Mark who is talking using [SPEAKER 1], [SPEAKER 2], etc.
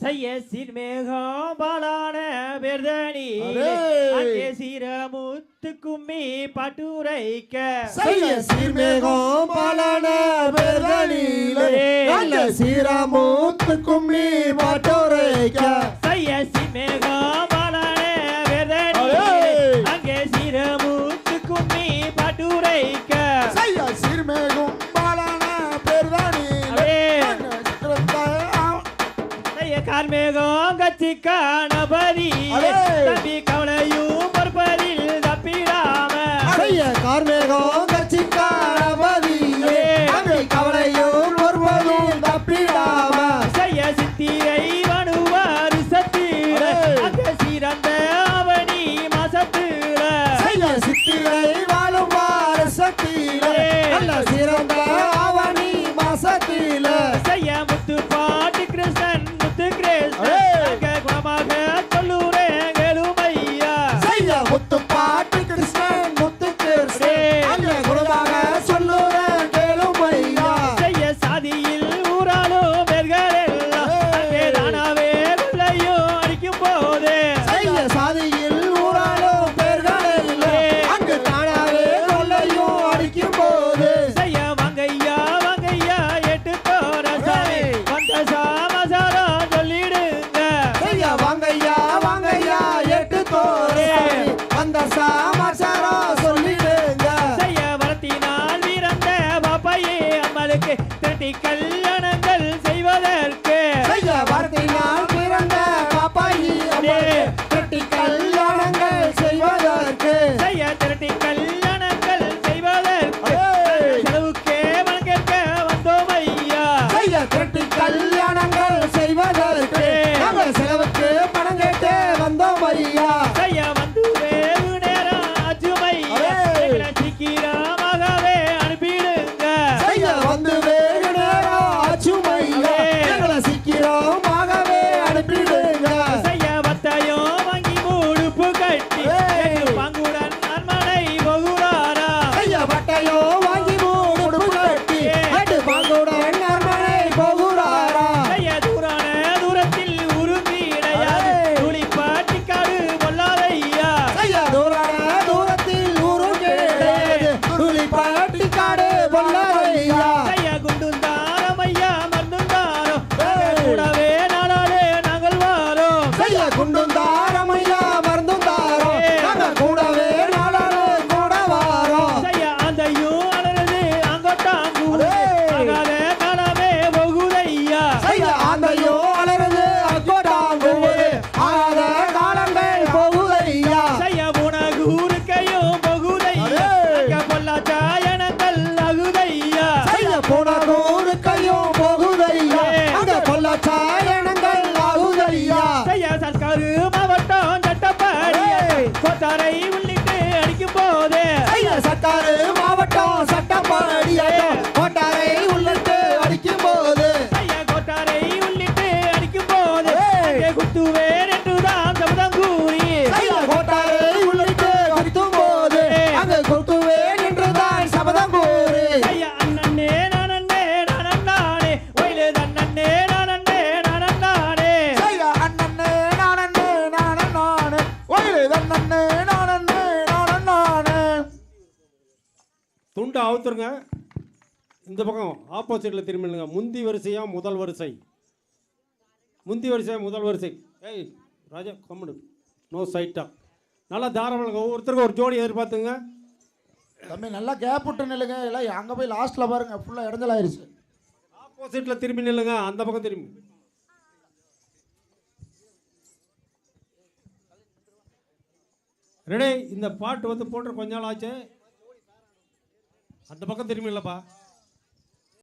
[SPEAKER 1] செய்ய சீர்மேகம் பாலான பெருதனி அங்கே சீரமுத்து கும்மி பட்டுரைக்க
[SPEAKER 2] செய்ய சீர்மேகம் பாலான பெருதனிலே நல்ல சீரமுத்து கும்மி பட்டுரைக்க
[SPEAKER 1] செய்ய சீர்மேகம் பாலான பெருதனி அங்கே சீரமுத்து கும்மி பட்டுரைக்க
[SPEAKER 2] செய்ய சீர்மேகம் பாலான பெருதனிலே
[SPEAKER 1] கார்மேகம் கட்சிக்கா நபதி தம்பி கவலையும் பொறுப்பதில் தப்பிடாம
[SPEAKER 2] கார்மேகம் கட்சிக்கா நபதி கவலையும் பொறுப்பதில் தப்பிடாம
[SPEAKER 1] செய்ய சித்திரை வனுவார் சத்திர அங்க சீரந்த அவனி மாசத்திர
[SPEAKER 2] செய்ய சித்திரை வாழுவார் சத்திர நல்ல சிறந்த அவனி மாசத்தில
[SPEAKER 1] செய்ய முத்து பாட்டு கிருஷ்ணன் முத்து கிருஷ்ணன் குணமாக சொல்லூரே கேளுமையா
[SPEAKER 2] செய்ய முத்து பாட்டு கிருஷ்ணன் முத்து கிருஷ்ணன் அங்கே குணமாக சொல்லூரே கேளுமையா
[SPEAKER 1] செய்ய சாதியில் ஊராலும் பெர்களெல்லாம் அங்கே தானாவே கொள்ளையும் அடிக்கும் போது
[SPEAKER 2] செய்ய சாதியில் ஊராலும் பேர்களே அங்கு தானாவே கொள்ளையும் அடிக்கும் போது
[SPEAKER 1] செய்ய வாங்கையா எட்டு தோர சாமி வந்த சாமசாரம் சொல்லிடுங்க
[SPEAKER 2] செய்ய வாங்கையா எட்டு தோரே அந்த சமாச்சாரம் சொல்லிடுங்க
[SPEAKER 1] செய்ய வரத்தினால் வீரந்த பாப்பையே அம்மளுக்கு திரட்டி கல்யாணங்கள் செய்வதற்கு
[SPEAKER 2] செய்ய வார்த்தையினால் பிறந்த பாப்பாயி கட்டி கல்யாணங்கள் செய்வதற்கு
[SPEAKER 1] செய்ய திரட்டி கல்யாணங்கள் செய்வதற்கு செலவுக்கே வழங்கேற்க வந்தோம் ஐயா
[SPEAKER 2] செய்ய கட்டி கல்யாணங்கள் செய்வதற்கு நாங்கள் செலவுக்கு பணம் கேட்டு வந்தோம் ஐயா
[SPEAKER 1] செய்ய வந்து வேறு நேரம் ஆச்சுமையா சீக்கிரமாகவே அனுப்பிடுங்க
[SPEAKER 2] செய்ய வந்து வேறு நேரம் ஆச்சுமையா எங்களை சீக்கிரமாகவே அனுப்பிடுங்க
[SPEAKER 1] செய்ய வத்தையும் வாங்கி முடுப்பு கட்டி பங்குடன் அரண்மனை போகுறாரா
[SPEAKER 2] செய்ய பட்டையோ வாங்கி மூடு கட்டி அட்டு பாங்குடன் அரண்மனை போகுறாரா
[SPEAKER 1] செய்ய தூரத்தில் உருங்கிடையாது துளிப்பாட்டி காடு கொள்ளாதையா
[SPEAKER 2] செய்ய தூரத்தில் ஊரு கிடையாது துளி பாட்டி காடு பொல்லாதையா
[SPEAKER 1] செய்ய குண்டுந்தாரம் ஐயா மருந்துந்தாரம் கூடவே நாளாலே நாங்கள் வாரோம்
[SPEAKER 2] செய்ய குண்டும் தாரமையா மருந்தும் தாரம் நாங்கள் கூடவே நாளாலே கூட வாரோம்
[SPEAKER 1] செய்ய அந்தையும் அலறது அங்கொட்டாங்கூடு ஆகாத காலமே போகுதையா
[SPEAKER 2] செய்ய ஆந்தையோ அலறது அக்கோட்டாங்குவது ஆகாத காலங்கள் போகுதையா
[SPEAKER 1] செய்ய உனகூருக்கையும் போகுதையா அங்க பொல்லாச்சாயனங்கள் அகுதையா
[SPEAKER 2] செய்ய போனூரு கையும் போகுதையா அங்க கொல்ல சாயனங்கள் ஆகுதையா
[SPEAKER 1] செய்ய சர்க்காரு மாவட்டம் சட்டப்பாடி கோத்தாரை உள்ளிட்டு அடிக்கும் போது
[SPEAKER 2] செய்ய சட்டாறு மாவட்டம் சட்டப்பாடியாட்டம் கோட்டாரை உள்ளிட்டு அடிக்கும் போது
[SPEAKER 1] செய்ய கோத்தாரை உள்ளிட்டு அடிக்கும் போது அங்கே குத்துவேன் என்றுதான் சபதம் கூறி
[SPEAKER 2] செய்ய கோட்டாரை உள்ளிட்டு குத்தும் போது அங்கு கொட்டுவேன் என்றுதான் சபதம் கூறி
[SPEAKER 1] செய்ய அண்ணன்னே நானே நானே ஒயிலு தன்னே நானே
[SPEAKER 2] செய்ய அண்ணன்னே நானே ஒயிலு தன்னே நானே
[SPEAKER 3] துண்டை அவுத்துருங்க. இந்த பக்கம் ஆப்போசிட்டில் திரும்பிடுங்க. முந்தி வரிசையா முதல் வரிசை? முந்தி வரிசையா முதல் வரிசை? ஏய் ராஜா கம்முடு, நோ சைட்டா. நல்லா தாராளங்க. ஒவ்வொருத்தருக்கும் ஒரு ஜோடி எதிர்பார்த்துங்க.
[SPEAKER 2] தம்பி நல்லா கேப் விட்டு நில்லுங்க. எல்லாம் அங்கே போய் லாஸ்ட்டில் பாருங்க ஃபுல்லாக இடைஞ்சலாயிருச்சு.
[SPEAKER 3] ஆப்போசிட்டில் திரும்பி நில்லுங்க. அந்த பக்கம் திரும்பி. ரெடி? இந்த பாட்டு வந்து போட்டு கொஞ்ச நாள் ஆச்சு. அந்த பக்கம் திரும்பி இல்லைப்பா.